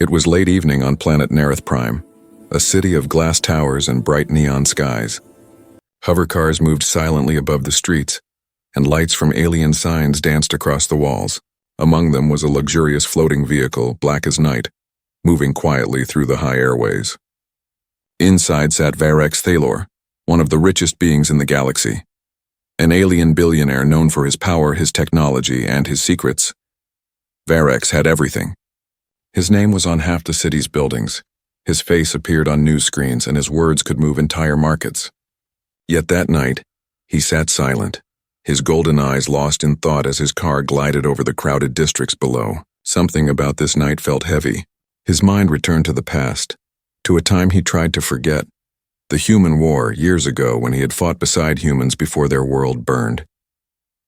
It was late evening on planet Nerith Prime, a city of glass towers and bright neon skies. Hover cars moved silently above the streets, and lights from alien signs danced across the walls. Among them was a luxurious floating vehicle, black as night, moving quietly through the high airways. Inside sat Varex Thalor, one of the richest beings in the galaxy. An alien billionaire known for his power, his technology, and his secrets. Varex had everything. His name was on half the city's buildings. His face appeared on news screens, and his words could move entire markets. Yet that night, he sat silent, his golden eyes lost in thought as his car glided over the crowded districts below. Something about this night felt heavy. His mind returned to the past, to a time he tried to forget. The human war, years ago, when he had fought beside humans before their world burned.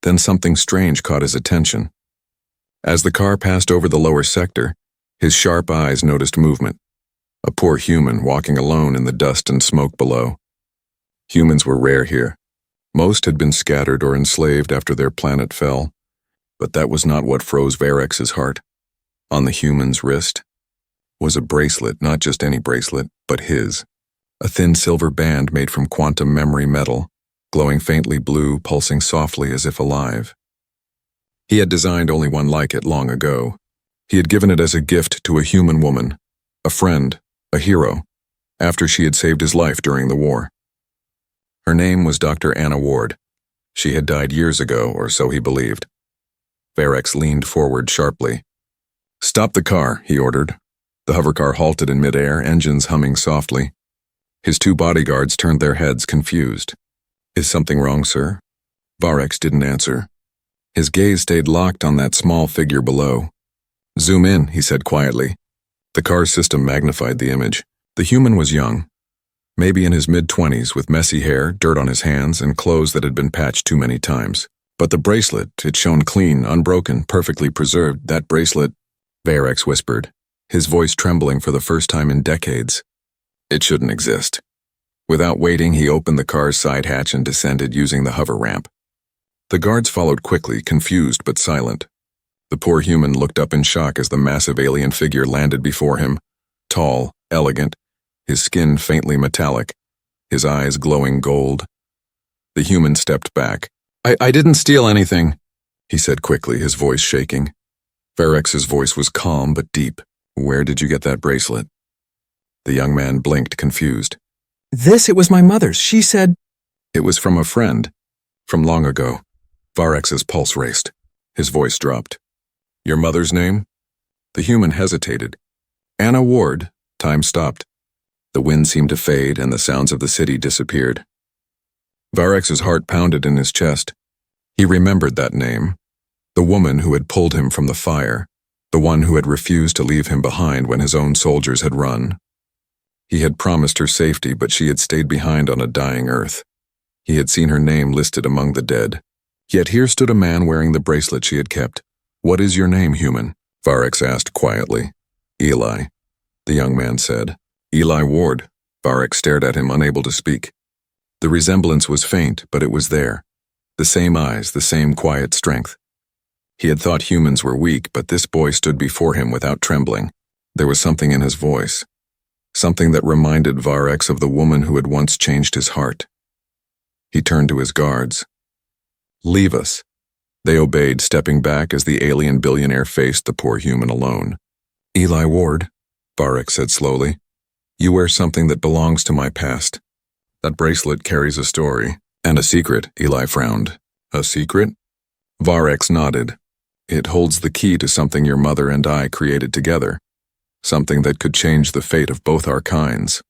Then something strange caught his attention. As the car passed over the lower sector, his sharp eyes noticed movement. A poor human walking alone in the dust and smoke below. Humans were rare here. Most had been scattered or enslaved after their planet fell, but that was not what froze Varex's heart. On the human's wrist was a bracelet, not just any bracelet, but his. A thin silver band made from quantum memory metal, glowing faintly blue, pulsing softly as if alive. He had designed only one like it long ago. He had given it as a gift to a human woman, a friend, a hero, after she had saved his life during the war. Her name was Dr. Anna Ward. She had died years ago, or so he believed. Varex leaned forward sharply. "Stop the car," he ordered. The hovercar halted in midair, engines humming softly. His two bodyguards turned their heads, confused. "Is something wrong, sir?" Varex didn't answer. His gaze stayed locked on that small figure below. "Zoom in," he said quietly. The car's system magnified the image. The human was young, maybe in his mid-20s, with messy hair, dirt on his hands, and clothes that had been patched too many times. But the bracelet, it shone clean, unbroken, perfectly preserved. "That bracelet," Varex whispered, his voice trembling for the first time in decades. "It shouldn't exist." Without waiting, he opened the car's side hatch and descended using the hover ramp. The guards followed quickly, confused but silent. The poor human looked up in shock as the massive alien figure landed before him, tall, elegant, his skin faintly metallic, his eyes glowing gold. The human stepped back. I didn't steal anything," he said quickly, his voice shaking. Varex's voice was calm but deep. "Where did you get that bracelet?" The young man blinked, confused. It was my mother's. She said..." "It was from a friend. From long ago." Varex's pulse raced. His voice dropped. "Your mother's name?" The human hesitated. "Anna Ward." Time stopped. The wind seemed to fade, and the sounds of the city disappeared. Varex's heart pounded in his chest. He remembered that name. The woman who had pulled him from the fire. The one who had refused to leave him behind when his own soldiers had run. He had promised her safety, but she had stayed behind on a dying Earth. He had seen her name listed among the dead. Yet here stood a man wearing the bracelet she had kept. "What is your name, human?" Varex asked quietly. "Eli," the young man said. "Eli Ward." Varex stared at him, unable to speak. The resemblance was faint, but it was there. The same eyes, the same quiet strength. He had thought humans were weak, but this boy stood before him without trembling. There was something in his voice. Something that reminded Varex of the woman who had once changed his heart. He turned to his guards. "Leave us." They obeyed, stepping back as the alien billionaire faced the poor human alone. "Eli Ward," Varex said slowly, "you wear something that belongs to my past. That bracelet carries a story, and a secret." Eli frowned. "A secret?" Varex nodded. "It holds the key to something your mother and I created together. Something that could change the fate of both our kinds."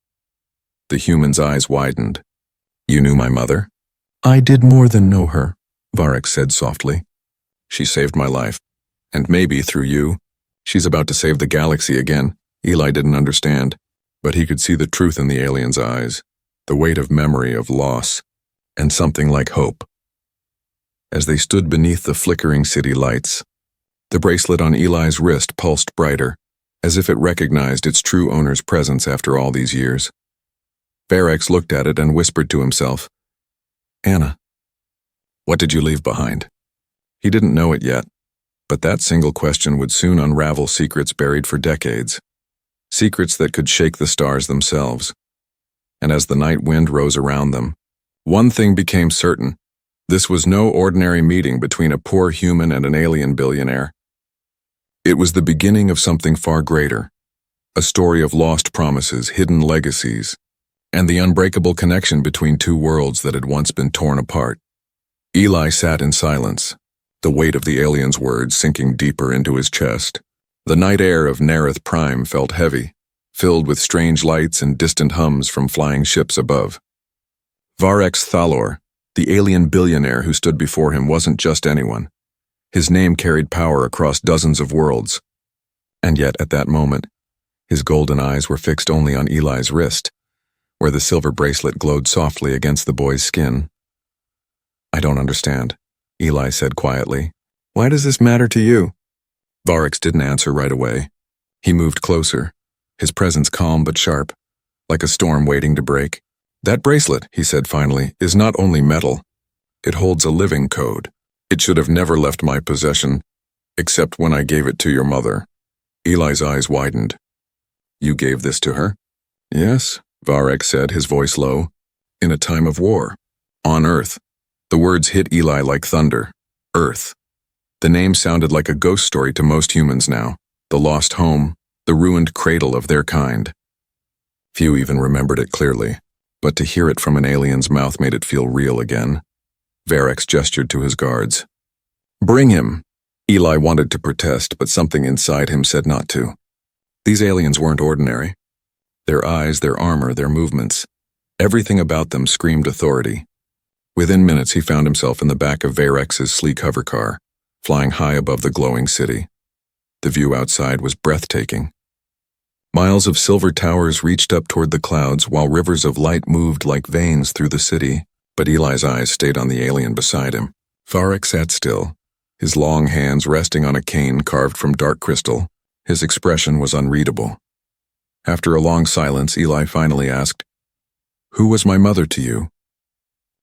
The human's eyes widened. "You knew my mother?" "I did more than know her," Varex said softly. "She saved my life. And maybe, through you, she's about to save the galaxy again." Eli didn't understand, but he could see the truth in the alien's eyes, the weight of memory, of loss, and something like hope. As they stood beneath the flickering city lights, the bracelet on Eli's wrist pulsed brighter, as if it recognized its true owner's presence after all these years. Varex looked at it and whispered to himself, "Anna, what did you leave behind?" He didn't know it yet, but that single question would soon unravel secrets buried for decades. secrets that could shake the stars themselves. And as the night wind rose around them, one thing became certain. This was no ordinary meeting between a poor human and an alien billionaire. It was the beginning of something far greater, a story of lost promises, hidden legacies, and the unbreakable connection between two worlds that had once been torn apart. Eli sat in silence, the weight of the alien's words sinking deeper into his chest. The night air of Nereth Prime felt heavy, filled with strange lights and distant hums from flying ships above. Varex Thalor, the alien billionaire who stood before him, wasn't just anyone. His name carried power across dozens of worlds. And yet, at that moment, his golden eyes were fixed only on Eli's wrist, where the silver bracelet glowed softly against the boy's skin. "I don't understand," Eli said quietly. "Why does this matter to you?" Varex didn't answer right away. He moved closer, his presence calm but sharp, like a storm waiting to break. "That bracelet," he said finally, "is not only metal. It holds a living code. It should have never left my possession, except when I gave it to your mother." Eli's eyes widened. "You gave this to her?" "Yes," Varex said, his voice low. "In a time of war. On Earth." The words hit Eli like thunder. Earth. The name sounded like a ghost story to most humans now. The lost home, the ruined cradle of their kind. Few even remembered it clearly, but to hear it from an alien's mouth made it feel real again. Varex gestured to his guards. "Bring him." Eli wanted to protest, but something inside him said not to. These aliens weren't ordinary. Their eyes, their armor, their movements, everything about them screamed authority. Within minutes, he found himself in the back of Varex's sleek hovercar, flying high above the glowing city. The view outside was breathtaking. Miles of silver towers reached up toward the clouds, while rivers of light moved like veins through the city, but Eli's eyes stayed on the alien beside him. Varex sat still, his long hands resting on a cane carved from dark crystal. His expression was unreadable. After a long silence, Eli finally asked, "Who was my mother to you?"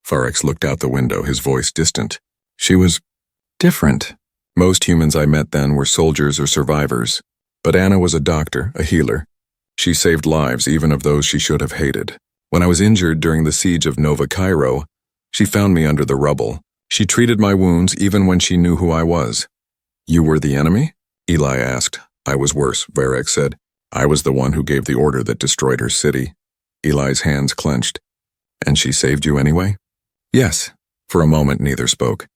Varex looked out the window, his voice distant. "She was different. Most humans I met then were soldiers or survivors, but Anna was a doctor, a healer. She saved lives, even of those she should have hated. When I was injured during the siege of Nova Cairo, she found me under the rubble. She treated my wounds even when she knew who I was." "You were the enemy?" Eli asked. "I was worse," Varex said. "I was the one who gave the order that destroyed her city." Eli's hands clenched. "And she saved you anyway?" "Yes." For a moment, neither spoke.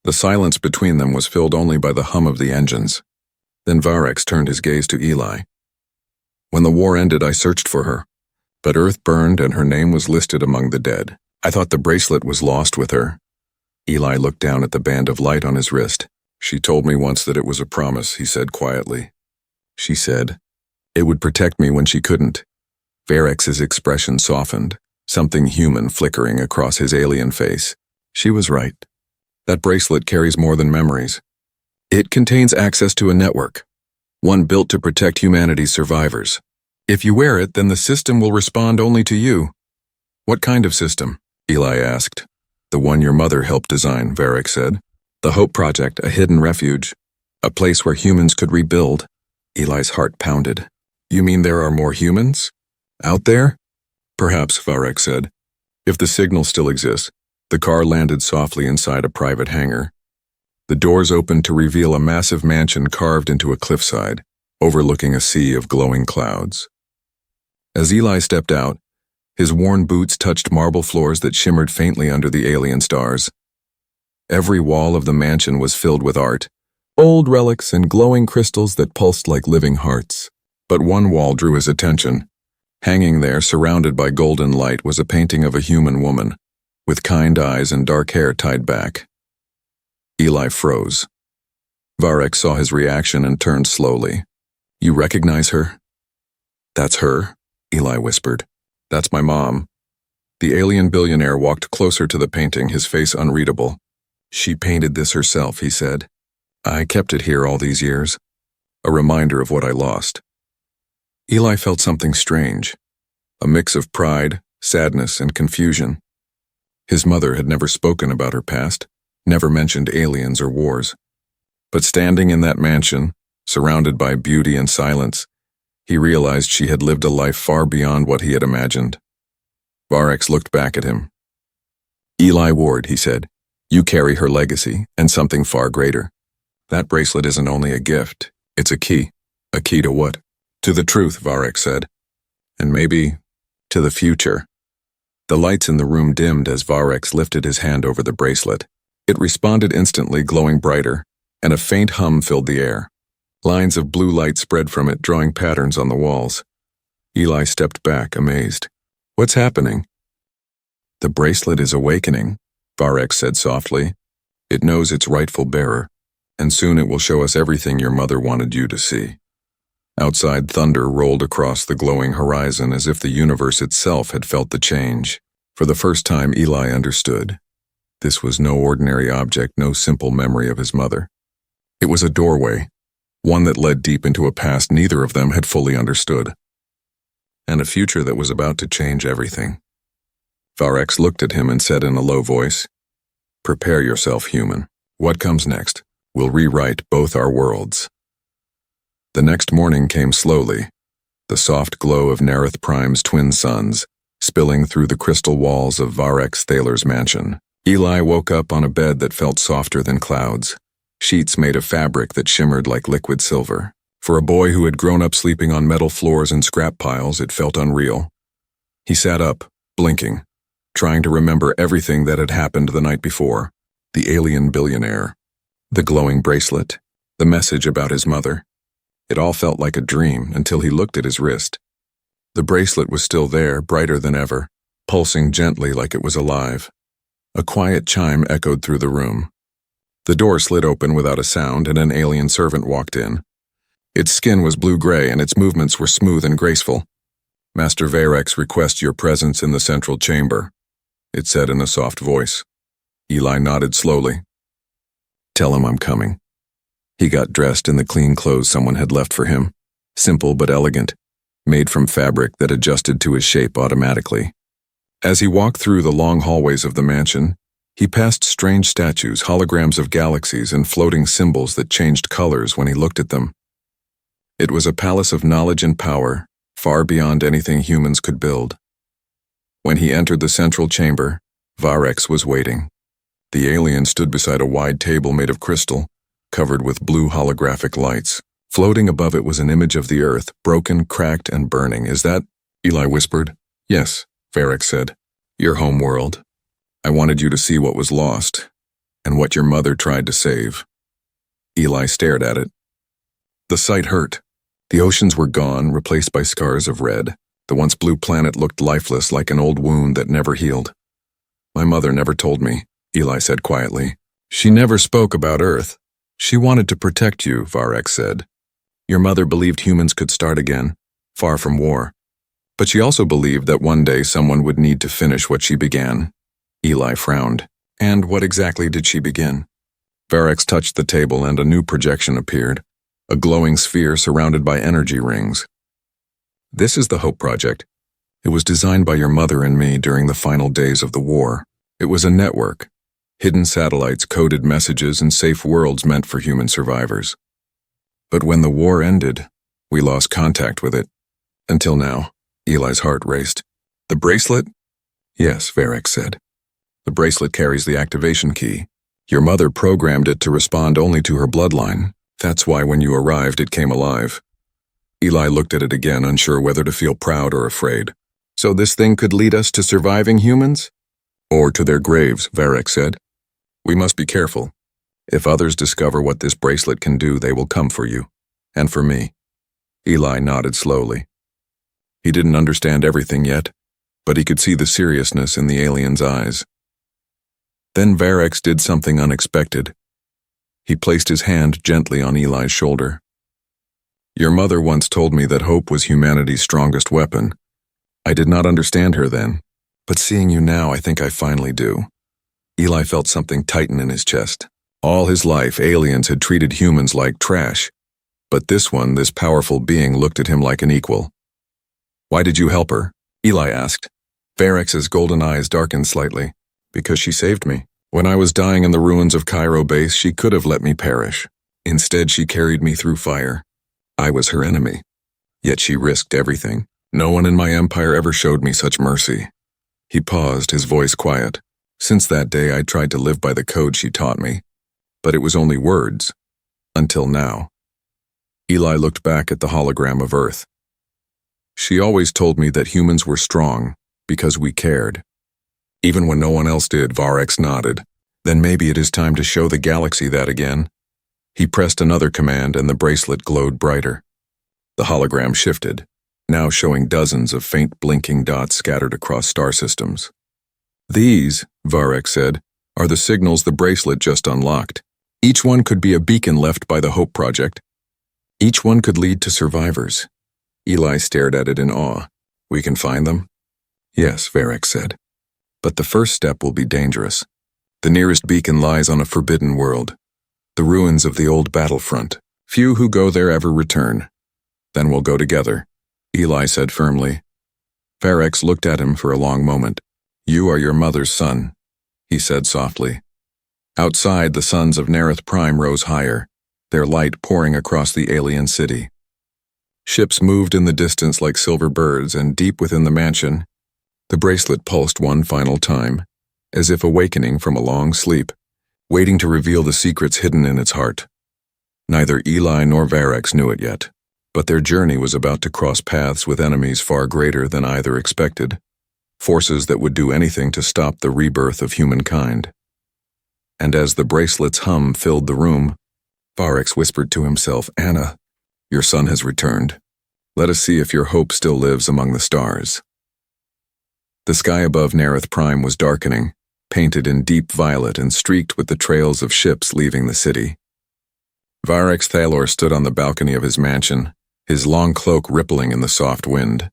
The silence between them was filled only by the hum of the engines. Then Varex turned his gaze to Eli. "When the war ended, I searched for her, but Earth burned and her name was listed among the dead. I thought the bracelet was lost with her." Eli looked down at the band of light on his wrist. "She told me once that it was a promise," he said quietly. "She said it would protect me when she couldn't." Varex's expression softened, something human flickering across his alien face. "She was right. That bracelet carries more than memories. It contains access to a network, one built to protect humanity's survivors. If you wear it, then the system will respond only to you." "What kind of system?" Eli asked. "The one your mother helped design," Varex said. "The Hope Project, a hidden refuge, a place where humans could rebuild." Eli's heart pounded. "You mean there are more humans out there?" "Perhaps," Varex said. "If the signal still exists." The car landed softly inside a private hangar. The doors opened to reveal a massive mansion carved into a cliffside, overlooking a sea of glowing clouds. As Eli stepped out, his worn boots touched marble floors that shimmered faintly under the alien stars. Every wall of the mansion was filled with art, old relics and glowing crystals that pulsed like living hearts. But one wall drew his attention. Hanging there, surrounded by golden light, was a painting of a human woman, with kind eyes and dark hair tied back. Eli froze. Varex saw his reaction and turned slowly. "You recognize her?" "That's her," Eli whispered. "That's my mom." The alien billionaire walked closer to the painting, his face unreadable. "She painted this herself," he said. "I kept it here all these years, a reminder of what I lost." Eli felt something strange, a mix of pride, sadness, and confusion. His mother had never spoken about her past, never mentioned aliens or wars. But standing in that mansion, surrounded by beauty and silence, He realized she had lived a life far beyond what he had imagined. Varex looked back at him. "Eli Ward," he said, "you carry her legacy, and something far greater. That bracelet isn't only a gift, it's a key. A key to what?" "To the truth," Varex said. "And maybe to the future." The lights in the room dimmed as Varex lifted his hand over the bracelet. It responded instantly, glowing brighter, and a faint hum filled the air. Lines of blue light spread from it, drawing patterns on the walls. Eli stepped back, amazed. "What's happening?" "The bracelet is awakening," Varex said softly. "It knows its rightful bearer, and soon it will show us everything your mother wanted you to see." Outside, thunder rolled across the glowing horizon as if the universe itself had felt the change. For the first time, Eli understood. This was no ordinary object, no simple memory of his mother. It was a doorway, one that led deep into a past neither of them had fully understood, and a future that was about to change everything. Varex looked at him and said in a low voice, "Prepare yourself, human. What comes next will rewrite both our worlds." The next morning came slowly, the soft glow of Nerith Prime's twin suns, spilling through the crystal walls of Varex Thaler's mansion. Eli woke up on a bed that felt softer than clouds, sheets made of fabric that shimmered like liquid silver. For a boy who had grown up sleeping on metal floors and scrap piles, it felt unreal. He sat up, blinking, trying to remember everything that had happened the night before. The alien billionaire, the glowing bracelet, the message about his mother. It all felt like a dream until he looked at his wrist. The bracelet was still there, brighter than ever, pulsing gently like it was alive. A quiet chime echoed through the room. The door slid open without a sound, and an alien servant walked in. Its skin was blue-gray, and its movements were smooth and graceful. "Master Varex requests your presence in the central chamber," it said in a soft voice. Eli nodded slowly. "Tell him I'm coming." He got dressed in the clean clothes someone had left for him, simple but elegant, made from fabric that adjusted to his shape automatically. As he walked through the long hallways of the mansion, he passed strange statues, holograms of galaxies, and floating symbols that changed colors when he looked at them. It was a palace of knowledge and power, far beyond anything humans could build. When he entered the central chamber, Varex was waiting. The alien stood beside a wide table made of crystal, covered with blue holographic lights. Floating above it was an image of the earth, broken, cracked, and burning. "Is that?" Eli whispered. "Yes," Varex said. "Your home world. I wanted you to see what was lost, and what your mother tried to save." Eli stared at it. The sight hurt. The oceans were gone, replaced by scars of red. The once blue planet looked lifeless, like an old wound that never healed. "My mother never told me," Eli said quietly. "She never spoke about Earth. She wanted to protect you," Varex said. "Your mother believed humans could start again, far from war. But she also believed that one day someone would need to finish what she began." Eli frowned. "And what exactly did she begin?" Varex touched the table and a new projection appeared, a glowing sphere surrounded by energy rings. "This is the Hope Project. It was designed by your mother and me during the final days of the war. It was a network, hidden satellites, coded messages, and safe worlds meant for human survivors. But when the war ended, we lost contact with it. Until now." Eli's heart raced. "The bracelet?" "Yes," Varex said. "The bracelet carries the activation key. Your mother programmed it to respond only to her bloodline. That's why when you arrived, it came alive." Eli looked at it again, unsure whether to feel proud or afraid. "So this thing could lead us to surviving humans?" "Or to their graves," Varex said. "We must be careful. If others discover what this bracelet can do, they will come for you. And for me." Eli nodded slowly. He didn't understand everything yet, but he could see the seriousness in the alien's eyes. Then Varex did something unexpected. He placed his hand gently on Eli's shoulder. "Your mother once told me that hope was humanity's strongest weapon. I did not understand her then, but seeing you now, I think I finally do." Eli felt something tighten in his chest. All his life, aliens had treated humans like trash, but this one, this powerful being, looked at him like an equal. "Why did you help her?" Eli asked. Varex's golden eyes darkened slightly. "Because she saved me. When I was dying in the ruins of Cairo base, she could have let me perish. Instead, she carried me through fire. I was her enemy. Yet she risked everything. No one in my empire ever showed me such mercy. He paused, his voice quiet. Since that day, I tried to live by the code she taught me. But it was only words. Until now. Eli looked back at the hologram of Earth. She always told me that humans were strong because we cared. Even when no one else did, Varex nodded. Then maybe it is time to show the galaxy that again. He pressed another command and the bracelet glowed brighter. The hologram shifted, now showing dozens of faint blinking dots scattered across star systems. These, Varex said, are the signals the bracelet just unlocked. Each one could be a beacon left by the Hope Project. Each one could lead to survivors. Eli stared at it in awe. We can find them? Yes, Varex said. But the first step will be dangerous. The nearest beacon lies on a forbidden world. The ruins of the old battlefront. Few who go there ever return. Then we'll go together, Eli said firmly. Varex looked at him for a long moment. You are your mother's son, he said softly. Outside, the suns of Nerith Prime rose higher, their light pouring across the alien city. Ships moved in the distance like silver birds, and deep within the mansion, the bracelet pulsed one final time, as if awakening from a long sleep, waiting to reveal the secrets hidden in its heart. Neither Eli nor Varex knew it yet, but their journey was about to cross paths with enemies far greater than either expected, forces that would do anything to stop the rebirth of humankind. And as the bracelet's hum filled the room, Varex whispered to himself, Anna, your son has returned. Let us see if your hope still lives among the stars. The sky above Nerith Prime was darkening, painted in deep violet and streaked with the trails of ships leaving the city. Varex Thalor stood on the balcony of his mansion, his long cloak rippling in the soft wind.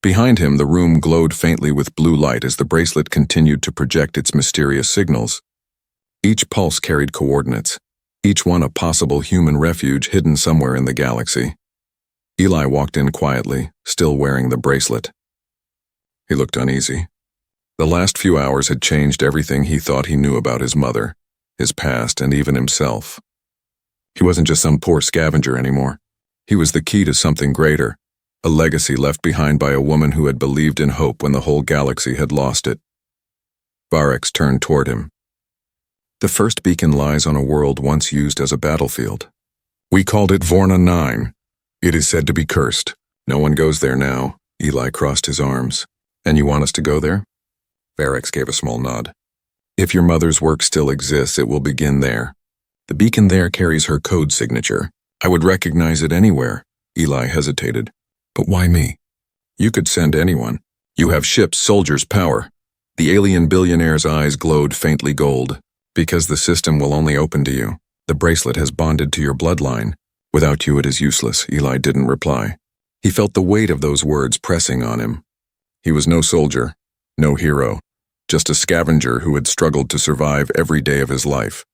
Behind him, the room glowed faintly with blue light as the bracelet continued to project its mysterious signals. Each pulse carried coordinates, each one a possible human refuge hidden somewhere in the galaxy. Eli walked in quietly, still wearing the bracelet. He looked uneasy. The last few hours had changed everything he thought he knew about his mother, his past, and even himself. He wasn't just some poor scavenger anymore. He was the key to something greater, a legacy left behind by a woman who had believed in hope when the whole galaxy had lost it. Varex turned toward him. The first beacon lies on a world once used as a battlefield. We called it Vorna 9. It is said to be cursed. No one goes there now. Eli crossed his arms. And you want us to go there? Varex gave a small nod. If your mother's work still exists, it will begin there. The beacon there carries her code signature. I would recognize it anywhere. Eli hesitated. But why me? You could send anyone. You have ships, soldiers, power. The alien billionaire's eyes glowed faintly gold. Because the system will only open to you. The bracelet has bonded to your bloodline. Without you, it is useless. Eli didn't reply. He felt the weight of those words pressing on him. He was no soldier, no hero, just a scavenger who had struggled to survive every day of his life.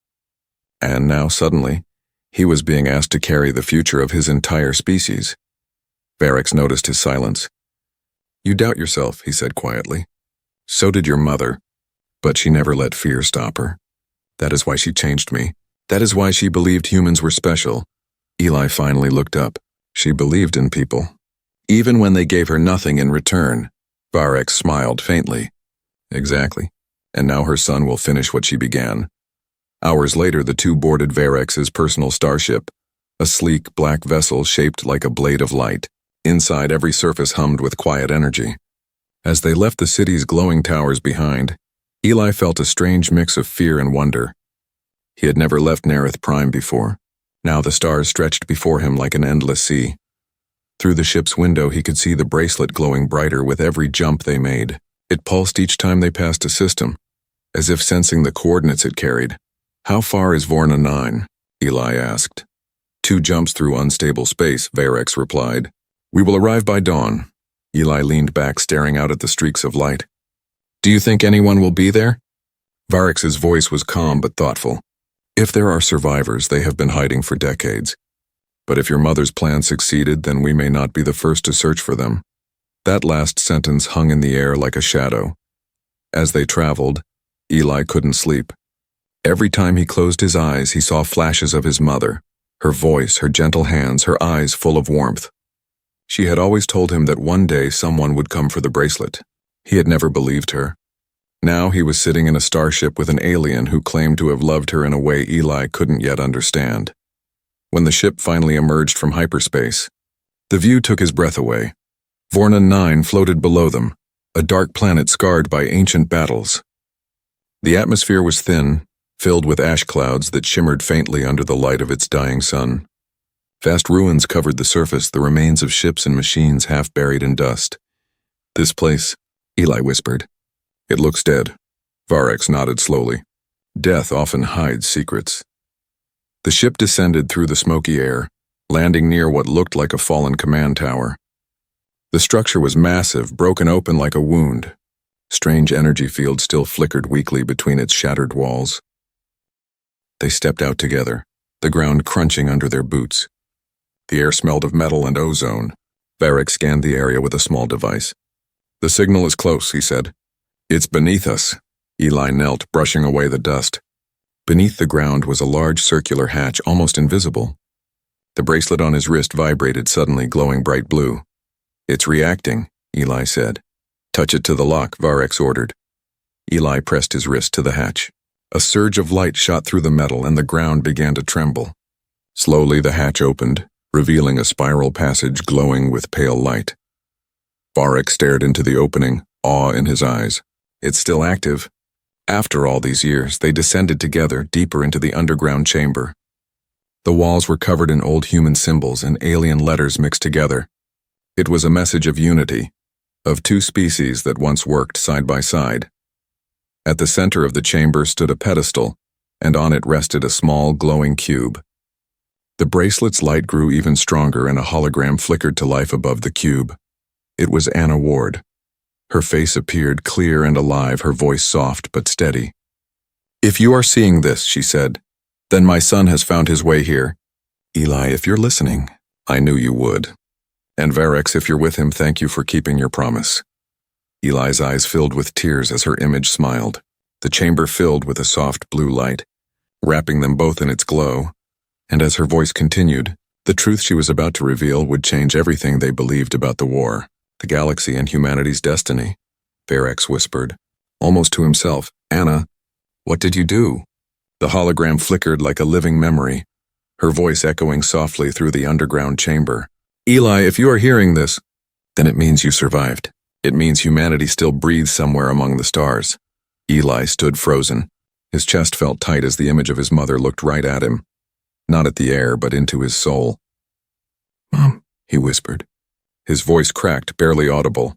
And now, suddenly, he was being asked to carry the future of his entire species. Varex noticed his silence. You doubt yourself, he said quietly. So did your mother, but she never let fear stop her. That is why she changed me. That is why she believed humans were special. Eli finally looked up. She believed in people. Even when they gave her nothing in return. Varex smiled faintly. Exactly. And now her son will finish what she began. Hours later, the two boarded Varex's personal starship, a sleek black vessel shaped like a blade of light. Inside, every surface hummed with quiet energy. As they left the city's glowing towers behind, Eli felt a strange mix of fear and wonder. He had never left Nerith Prime before. Now the stars stretched before him like an endless sea. Through the ship's window, he could see the bracelet glowing brighter with every jump they made. It pulsed each time they passed a system, as if sensing the coordinates it carried. How far is Vorna 9? Eli asked. 2 jumps through unstable space, Varex replied. We will arrive by dawn. Eli leaned back, staring out at the streaks of light. Do you think anyone will be there? Varex's voice was calm but thoughtful. If there are survivors, they have been hiding for decades. But if your mother's plan succeeded, then we may not be the first to search for them. That last sentence hung in the air like a shadow. As they traveled, Eli couldn't sleep. Every time he closed his eyes, he saw flashes of his mother, her voice, her gentle hands, her eyes full of warmth. She had always told him that one day someone would come for the bracelet. He had never believed her. Now he was sitting in a starship with an alien who claimed to have loved her in a way Eli couldn't yet understand. When the ship finally emerged from hyperspace, the view took his breath away. Vorna 9 floated below them, a dark planet scarred by ancient battles. The atmosphere was thin, filled with ash clouds that shimmered faintly under the light of its dying sun. Vast ruins covered the surface, the remains of ships and machines half buried in dust. "This place," Eli whispered. "It looks dead." Varex nodded slowly. Death often hides secrets. The ship descended through the smoky air, landing near what looked like a fallen command tower. The structure was massive, broken open like a wound. Strange energy fields still flickered weakly between its shattered walls. They stepped out together, the ground crunching under their boots. The air smelled of metal and ozone. Varex scanned the area with a small device. "The signal is close," he said. "It's beneath us." Eli knelt, brushing away the dust. Beneath the ground was a large circular hatch, almost invisible. The bracelet on his wrist vibrated suddenly, glowing bright blue. "It's reacting," Eli said. "Touch it to the lock," Varex ordered. Eli pressed his wrist to the hatch. A surge of light shot through the metal and the ground began to tremble. Slowly the hatch opened, revealing a spiral passage glowing with pale light. Varex stared into the opening, awe in his eyes. "It's still active." After all these years, they descended together, deeper into the underground chamber. The walls were covered in old human symbols and alien letters mixed together. It was a message of unity, of two species that once worked side by side. At the center of the chamber stood a pedestal, and on it rested a small, glowing cube. The bracelet's light grew even stronger, and a hologram flickered to life above the cube. It was Anna Ward. Her face appeared clear and alive, her voice soft but steady. "If you are seeing this," she said, "then my son has found his way here. Eli, if you're listening, I knew you would. And Varex, if you're with him, thank you for keeping your promise." Eli's eyes filled with tears as her image smiled. The chamber filled with a soft blue light, wrapping them both in its glow. And as her voice continued, the truth she was about to reveal would change everything they believed about the war, the galaxy, and humanity's destiny. Varex whispered, almost to himself, "Anna, what did you do?" The hologram flickered like a living memory, her voice echoing softly through the underground chamber. "Eli, if you are hearing this, then it means you survived. It means humanity still breathes somewhere among the stars." Eli stood frozen. His chest felt tight as the image of his mother looked right at him, not at the air, but into his soul. "Mom," he whispered. His voice cracked, barely audible.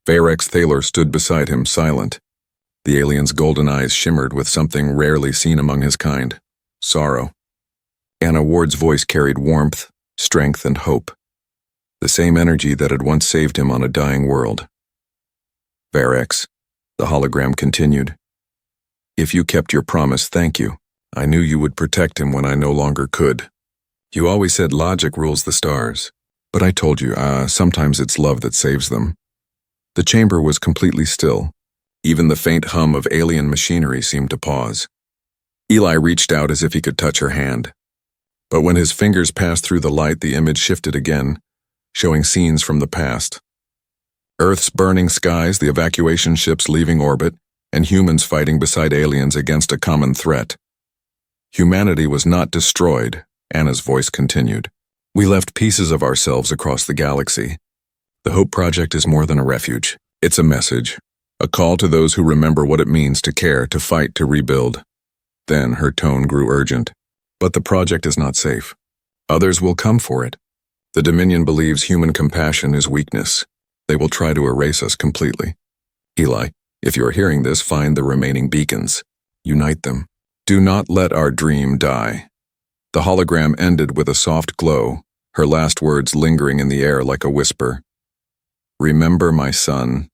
Varex Thaler stood beside him, silent. The alien's golden eyes shimmered with something rarely seen among his kind: sorrow. Anna Ward's voice carried warmth, strength, and hope, the same energy that had once saved him on a dying world. "Varex," the hologram continued, "if you kept your promise, thank you. I knew you would protect him when I no longer could. You always said logic rules the stars, but I told you, sometimes it's love that saves them." The chamber was completely still. Even the faint hum of alien machinery seemed to pause. Eli reached out as if he could touch her hand. But when his fingers passed through the light, the image shifted again, showing scenes from the past. Earth's burning skies, the evacuation ships leaving orbit, and humans fighting beside aliens against a common threat. Humanity was not destroyed, Anna's voice continued. We left pieces of ourselves across the galaxy. The Hope Project is more than a refuge. It's a message, a call to those who remember what it means to care, to fight, to rebuild. Then her tone grew urgent. But the project is not safe. Others will come for it. The Dominion believes human compassion is weakness. They will try to erase us completely. Eli, if you are hearing this, find the remaining beacons. Unite them. Do not let our dream die. The hologram ended with a soft glow, her last words lingering in the air like a whisper. Remember, my son.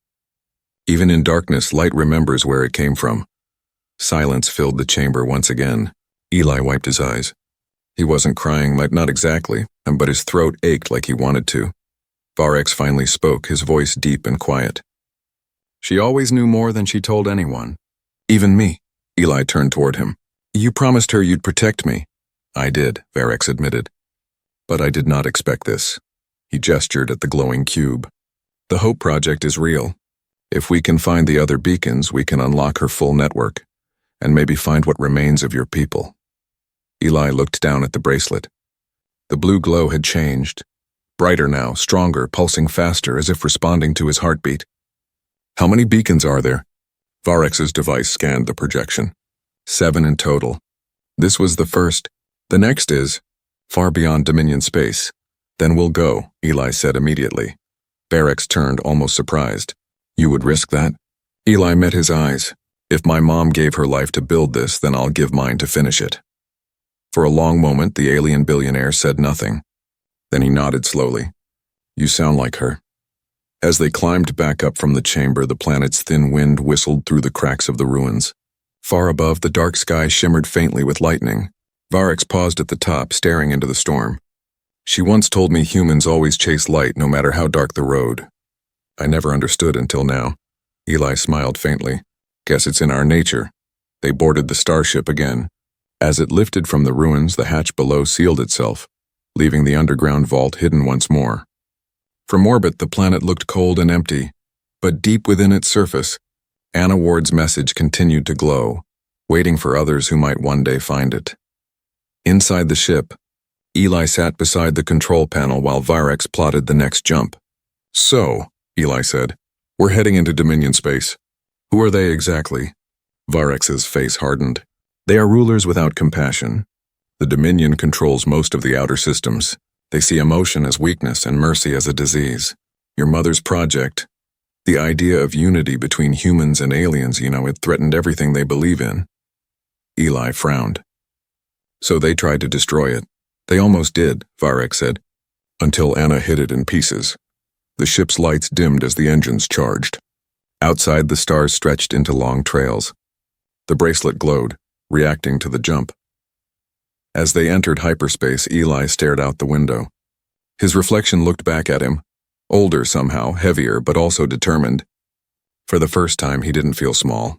Even in darkness, light remembers where it came from. Silence filled the chamber once again. Eli wiped his eyes. He wasn't crying, not exactly, but his throat ached like he wanted to. Varex finally spoke, his voice deep and quiet. She always knew more than she told anyone. Even me. Eli turned toward him. You promised her you'd protect me. I did, Varex admitted. But I did not expect this. He gestured at the glowing cube. The Hope Project is real. If we can find the other beacons, we can unlock her full network, and maybe find what remains of your people. Eli looked down at the bracelet. The blue glow had changed. Brighter now, stronger, pulsing faster, as if responding to his heartbeat. How many beacons are there? Varex's device scanned the projection. 7 in total. This was the first. The next is far beyond Dominion space. Then we'll go, Eli said immediately. Varex turned, almost surprised. You would risk that? Eli met his eyes. If my mom gave her life to build this, then I'll give mine to finish it. For a long moment, the alien billionaire said nothing. Then he nodded slowly. You sound like her. As they climbed back up from the chamber, the planet's thin wind whistled through the cracks of the ruins. Far above, the dark sky shimmered faintly with lightning. Varex paused at the top, staring into the storm. She once told me humans always chase light, no matter how dark the road. I never understood until now. Eli smiled faintly. Guess it's in our nature. They boarded the starship again. As it lifted from the ruins, the hatch below sealed itself, leaving the underground vault hidden once more. From orbit, the planet looked cold and empty, but deep within its surface, Anna Ward's message continued to glow, waiting for others who might one day find it. Inside the ship, Eli sat beside the control panel while Varex plotted the next jump. So, Eli said, we're heading into Dominion space. Who are they exactly? Varex's face hardened. They are rulers without compassion. The Dominion controls most of the outer systems. They see emotion as weakness and mercy as a disease. Your mother's project, the idea of unity between humans and aliens, it threatened everything they believe in. Eli frowned. So they tried to destroy it. They almost did, Varex said, until Anna hit it in pieces. The ship's lights dimmed as the engines charged. Outside, the stars stretched into long trails. The bracelet glowed, reacting to the jump. As they entered hyperspace, Eli stared out the window. His reflection looked back at him, older somehow, heavier, but also determined. For the first time, he didn't feel small.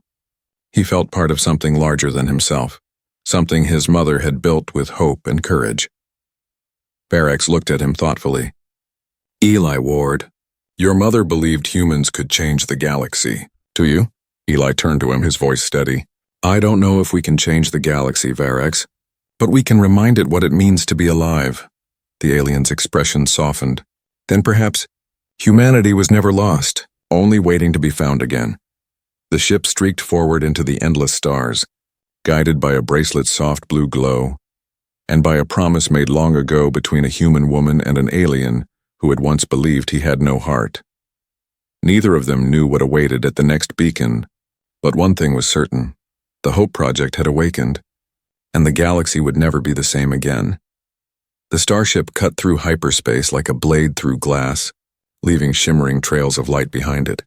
He felt part of something larger than himself, something his mother had built with hope and courage. Varex looked at him thoughtfully. Eli Ward, your mother believed humans could change the galaxy. Do you? Eli turned to him, his voice steady. I don't know if we can change the galaxy, Varex, but we can remind it what it means to be alive. The alien's expression softened. Then perhaps humanity was never lost, only waiting to be found again. The ship streaked forward into the endless stars, guided by a bracelet's soft blue glow, and by a promise made long ago between a human woman and an alien who had once believed he had no heart. Neither of them knew what awaited at the next beacon, but one thing was certain. The Hope Project had awakened, and the galaxy would never be the same again. The starship cut through hyperspace like a blade through glass, leaving shimmering trails of light behind it.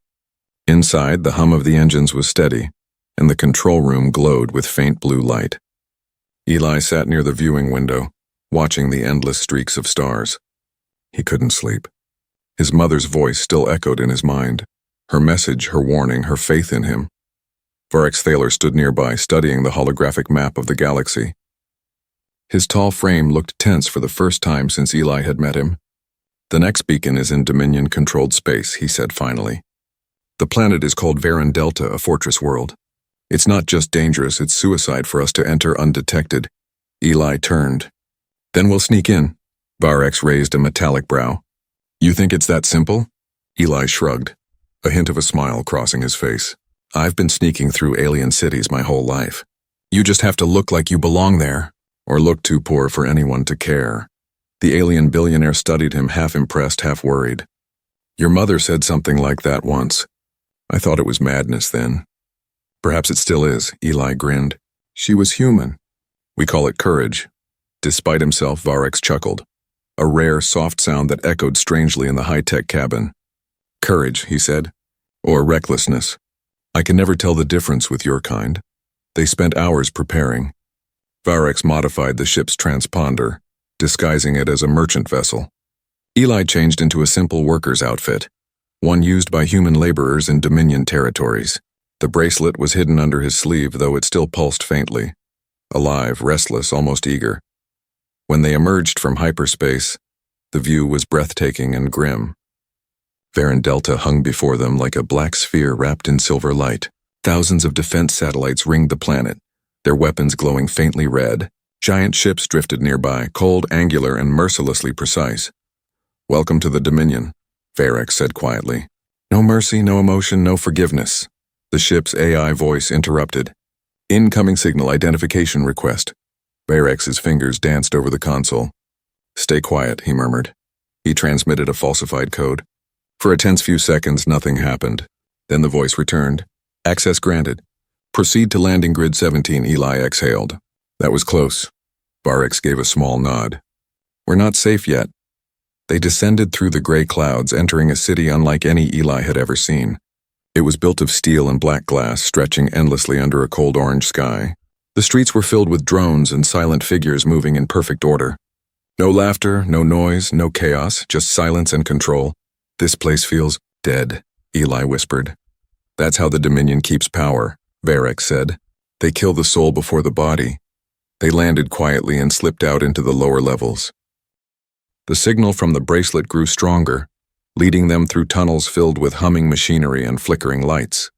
Inside, the hum of the engines was steady, and the control room glowed with faint blue light. Eli sat near the viewing window, watching the endless streaks of stars. He couldn't sleep. His mother's voice still echoed in his mind, her message, her warning, her faith in him. Varex Thaler stood nearby, studying the holographic map of the galaxy. His tall frame looked tense for the first time since Eli had met him. The next beacon is in Dominion-controlled space, he said finally. The planet is called Varan Delta, a fortress world. It's not just dangerous, it's suicide for us to enter undetected. Eli turned. Then we'll sneak in. Varex raised a metallic brow. You think it's that simple? Eli shrugged, a hint of a smile crossing his face. I've been sneaking through alien cities my whole life. You just have to look like you belong there, or look too poor for anyone to care. The alien billionaire studied him, half impressed, half worried. Your mother said something like that once. I thought it was madness then. Perhaps it still is, Eli grinned. She was human. We call it courage. Despite himself, Varex chuckled, a rare, soft sound that echoed strangely in the high-tech cabin. Courage, he said, or recklessness. I can never tell the difference with your kind. They spent hours preparing. Varex modified the ship's transponder, disguising it as a merchant vessel. Eli changed into a simple worker's outfit, one used by human laborers in Dominion territories. The bracelet was hidden under his sleeve, though it still pulsed faintly. Alive, restless, almost eager. When they emerged from hyperspace, The view was breathtaking and grim. Varan Delta hung before them like a black sphere wrapped in silver light. Thousands of defense satellites ringed the planet, their weapons glowing faintly red. Giant ships drifted nearby, cold, angular, and mercilessly precise. "Welcome to the Dominion," Varex said quietly. "No mercy, no emotion, no forgiveness." The ship's AI voice interrupted. "Incoming signal identification request." Varex's fingers danced over the console. "Stay quiet," he murmured. He transmitted a falsified code. For a tense few seconds, nothing happened. Then the voice returned. "Access granted. Proceed to landing grid 17," Eli exhaled. That was close. Varex gave a small nod. "We're not safe yet." They descended through the gray clouds, entering a city unlike any Eli had ever seen. It was built of steel and black glass, stretching endlessly under a cold orange sky. The streets were filled with drones and silent figures moving in perfect order. No laughter, no noise, no chaos, just silence and control. "This place feels dead," Eli whispered. "That's how the Dominion keeps power," Varex said. "They kill the soul before the body." They landed quietly and slipped out into the lower levels. The signal from the bracelet grew stronger, leading them through tunnels filled with humming machinery and flickering lights.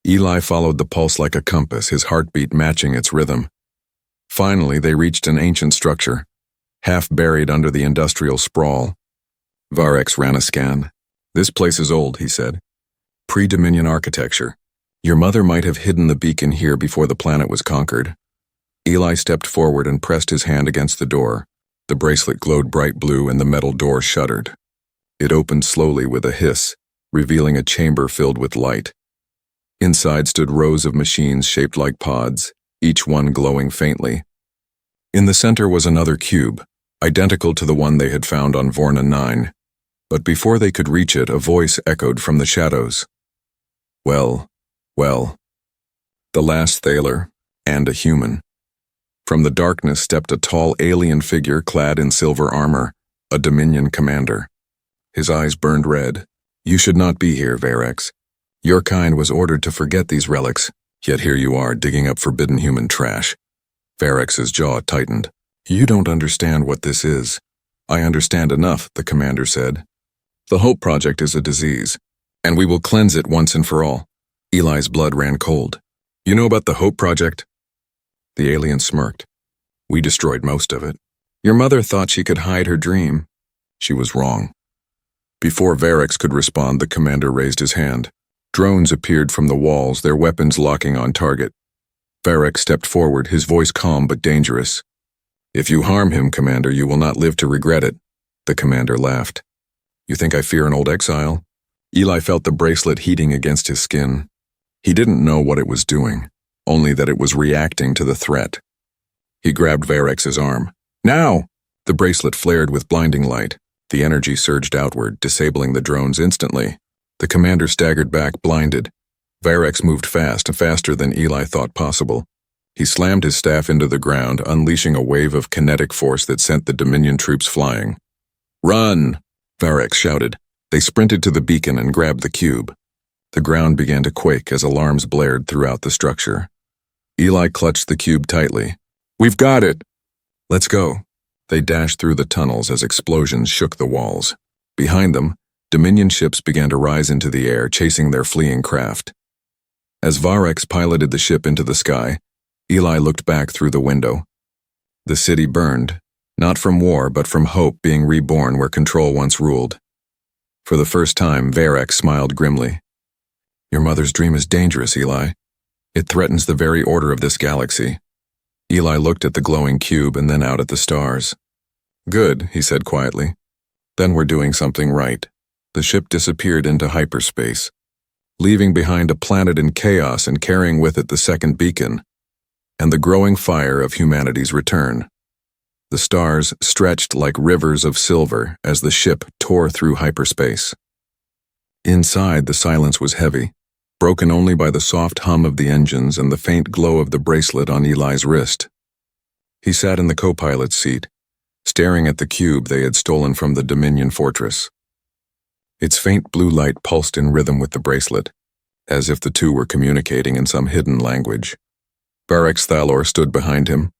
Eli followed the pulse like a compass, his heartbeat matching its rhythm. Finally, they reached an ancient structure, half buried under the industrial sprawl. Varex ran a scan. "This place is old," he said. "Pre-Dominion architecture. Your mother might have hidden the beacon here before the planet was conquered." Eli stepped forward and pressed his hand against the door. The bracelet glowed bright blue and the metal door shuddered. It opened slowly with a hiss, revealing a chamber filled with light. Inside stood rows of machines shaped like pods, each one glowing faintly. In the center was another cube, identical to the one they had found on Vorna 9. But before they could reach it, a voice echoed from the shadows. Well. The last Thaler, and a human. From the darkness stepped a tall alien figure clad in silver armor, a Dominion commander. His eyes burned red. "You should not be here, Varex. Your kind was ordered to forget these relics, yet here you are digging up forbidden human trash." Varex's jaw tightened. "You don't understand what this is." "I understand enough," the commander said. "The Hope Project is a disease, and we will cleanse it once and for all." Eli's blood ran cold. "You know about the Hope Project?" The alien smirked. "We destroyed most of it. Your mother thought she could hide her dream. She was wrong." Before Varex could respond, the commander raised his hand. Drones appeared from the walls, their weapons locking on target. Varex stepped forward, his voice calm but dangerous. "If you harm him, Commander, you will not live to regret it." The commander laughed. "You think I fear an old exile?" Eli felt the bracelet heating against his skin. He didn't know what it was doing, only that it was reacting to the threat. He grabbed Varex's arm. "Now!" The bracelet flared with blinding light. The energy surged outward, disabling the drones instantly. The commander staggered back, blinded. Varex moved fast, faster than Eli thought possible. He slammed his staff into the ground, unleashing a wave of kinetic force that sent the Dominion troops flying. "Run!" Varex shouted. They sprinted to the beacon and grabbed the cube. The ground began to quake as alarms blared throughout the structure. Eli clutched the cube tightly. "We've got it!" "Let's go." They dashed through the tunnels as explosions shook the walls. Behind them, Dominion ships began to rise into the air, chasing their fleeing craft. As Varex piloted the ship into the sky, Eli looked back through the window. The city burned, not from war but from hope being reborn where control once ruled. For the first time, Varex smiled grimly. "Your mother's dream is dangerous, Eli. It threatens the very order of this galaxy." Eli looked at the glowing cube and then out at the stars. "Good," he said quietly. "Then we're doing something right." The ship disappeared into hyperspace, leaving behind a planet in chaos and carrying with it the second beacon, and the growing fire of humanity's return. The stars stretched like rivers of silver as the ship tore through hyperspace. Inside, the silence was heavy, broken only by the soft hum of the engines and the faint glow of the bracelet on Eli's wrist. He sat in the co-pilot's seat, staring at the cube they had stolen from the Dominion fortress. Its faint blue light pulsed in rhythm with the bracelet, as if the two were communicating in some hidden language. Varex Thalor stood behind him,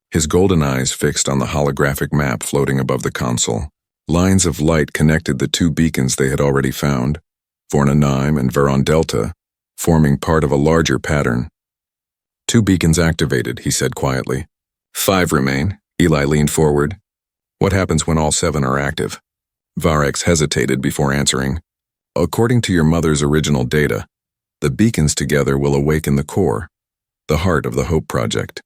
his golden eyes fixed on the holographic map floating above the console. Lines of light connected the two beacons they had already found, Vorna and Veron Delta, forming part of a larger pattern. 2 beacons activated, he said quietly. 5 remain. Eli leaned forward. What happens when all 7 are active? Varex hesitated before answering. According to your mother's original data, the beacons together will awaken the core, the heart of the Hope Project.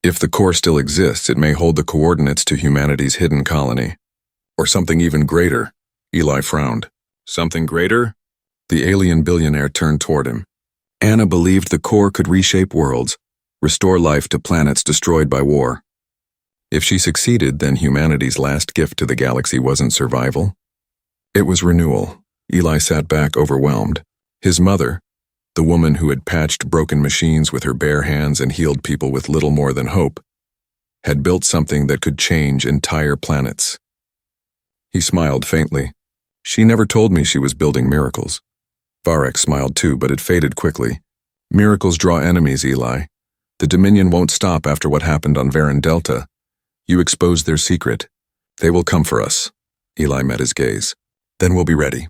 If the core still exists, it may hold the coordinates to humanity's hidden colony. Or something even greater. Eli frowned. Something greater? The alien billionaire turned toward him. Anna believed the core could reshape worlds, restore life to planets destroyed by war. If she succeeded, then humanity's last gift to the galaxy wasn't survival. It was renewal. Eli sat back overwhelmed. His mother, the woman who had patched broken machines with her bare hands and healed people with little more than hope, had built something that could change entire planets. He smiled faintly. She never told me she was building miracles. Varex smiled too, but it faded quickly. Miracles draw enemies, Eli. The Dominion won't stop after what happened on Veron Delta. You exposed their secret. They will come for us. Eli met his gaze. Then we'll be ready.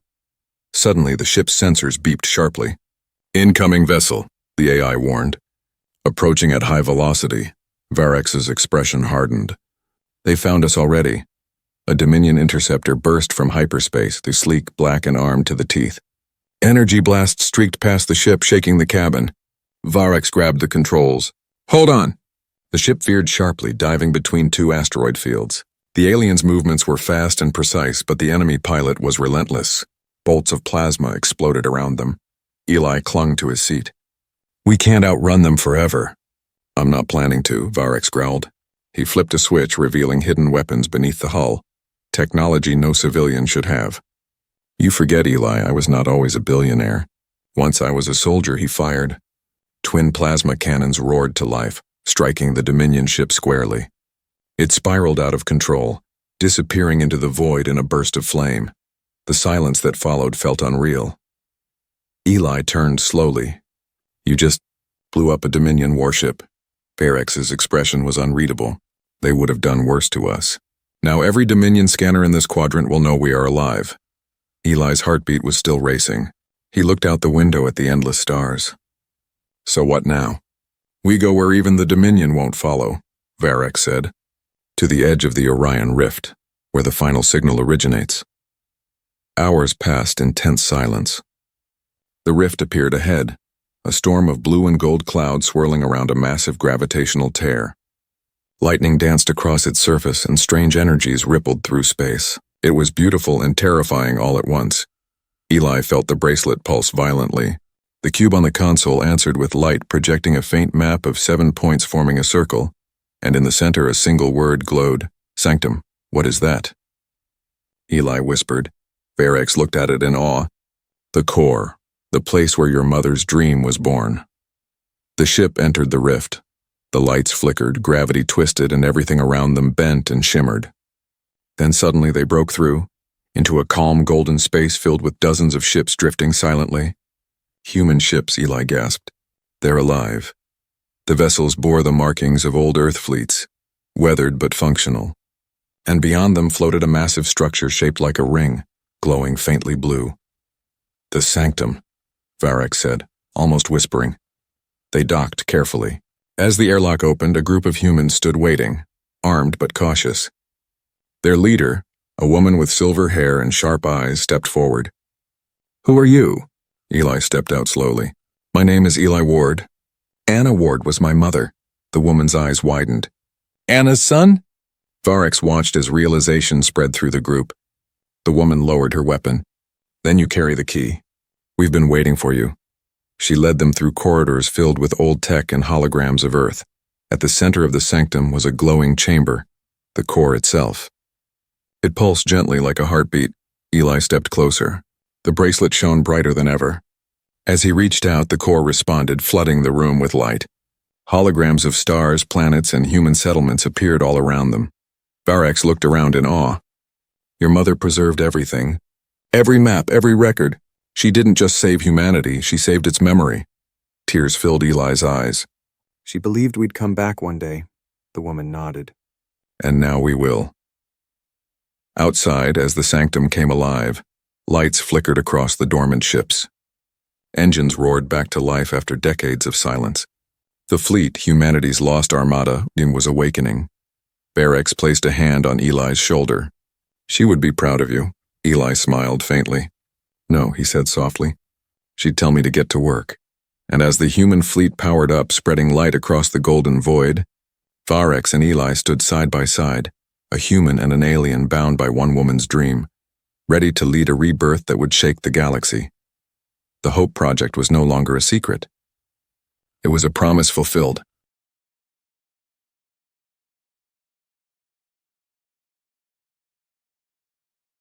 Suddenly, the ship's sensors beeped sharply. Incoming vessel, the AI warned. Approaching at high velocity. Varex's expression hardened. They found us already. A Dominion interceptor burst from hyperspace, the sleek, black and armed to the teeth. Energy blasts streaked past the ship, shaking the cabin. Varex grabbed the controls. Hold on! The ship veered sharply, diving between 2 asteroid fields. The aliens' movements were fast and precise, but the enemy pilot was relentless. Bolts of plasma exploded around them. Eli clung to his seat. We can't outrun them forever. I'm not planning to, Varex growled. He flipped a switch, revealing hidden weapons beneath the hull. Technology no civilian should have. You forget, Eli, I was not always a billionaire. Once I was a soldier, he fired. Twin plasma cannons roared to life, striking the Dominion ship squarely. It spiraled out of control, disappearing into the void in a burst of flame. The silence that followed felt unreal. Eli turned slowly. You just blew up a Dominion warship. Varex's expression was unreadable. They would have done worse to us. Now every Dominion scanner in this quadrant will know we are alive. Eli's heartbeat was still racing. He looked out the window at the endless stars. So what now? We go where even the Dominion won't follow, Varex said. To the edge of the Orion Rift, where the final signal originates. Hours passed in tense silence. The rift appeared ahead, a storm of blue and gold clouds swirling around a massive gravitational tear. Lightning danced across its surface and strange energies rippled through space. It was beautiful and terrifying all at once. Eli felt the bracelet pulse violently. The cube on the console answered with light, projecting a faint map of 7 points forming a circle, and in the center a single word glowed, Sanctum. What is that? Eli whispered. Varex looked at it in awe. The core, the place where your mother's dream was born. The ship entered the rift. The lights flickered, gravity twisted, and everything around them bent and shimmered. Then suddenly they broke through, into a calm golden space filled with dozens of ships drifting silently. Human ships, Eli gasped. They're alive. The vessels bore the markings of old Earth fleets, weathered but functional. And beyond them floated a massive structure shaped like a ring, glowing faintly blue. The Sanctum, Varex said, almost whispering. They docked carefully. As the airlock opened, a group of humans stood waiting, armed but cautious. Their leader, a woman with silver hair and sharp eyes, stepped forward. Who are you? Eli stepped out slowly. My name is Eli Ward. Anna Ward was my mother. The woman's eyes widened. Anna's son? Varex watched as realization spread through the group. The woman lowered her weapon. Then you carry the key. We've been waiting for you. She led them through corridors filled with old tech and holograms of Earth. At the center of the sanctum was a glowing chamber, the core itself. It pulsed gently like a heartbeat. Eli stepped closer. The bracelet shone brighter than ever. As he reached out, the core responded, flooding the room with light. Holograms of stars, planets, and human settlements appeared all around them. Varex looked around in awe. Your mother preserved everything. Every map, every record. She didn't just save humanity, she saved its memory. Tears filled Eli's eyes. She believed we'd come back one day. The woman nodded. And now we will. Outside, as the sanctum came alive, lights flickered across the dormant ships. Engines roared back to life after decades of silence. The fleet, humanity's lost armada, was awakening. Barracks placed a hand on Eli's shoulder. "She would be proud of you." Eli smiled faintly. "No," he said softly. "She'd tell me to get to work." And as the human fleet powered up, spreading light across the golden void, Varex and Eli stood side by side, a human and an alien bound by one woman's dream, ready to lead a rebirth that would shake the galaxy. The Hope Project was no longer a secret. It was a promise fulfilled.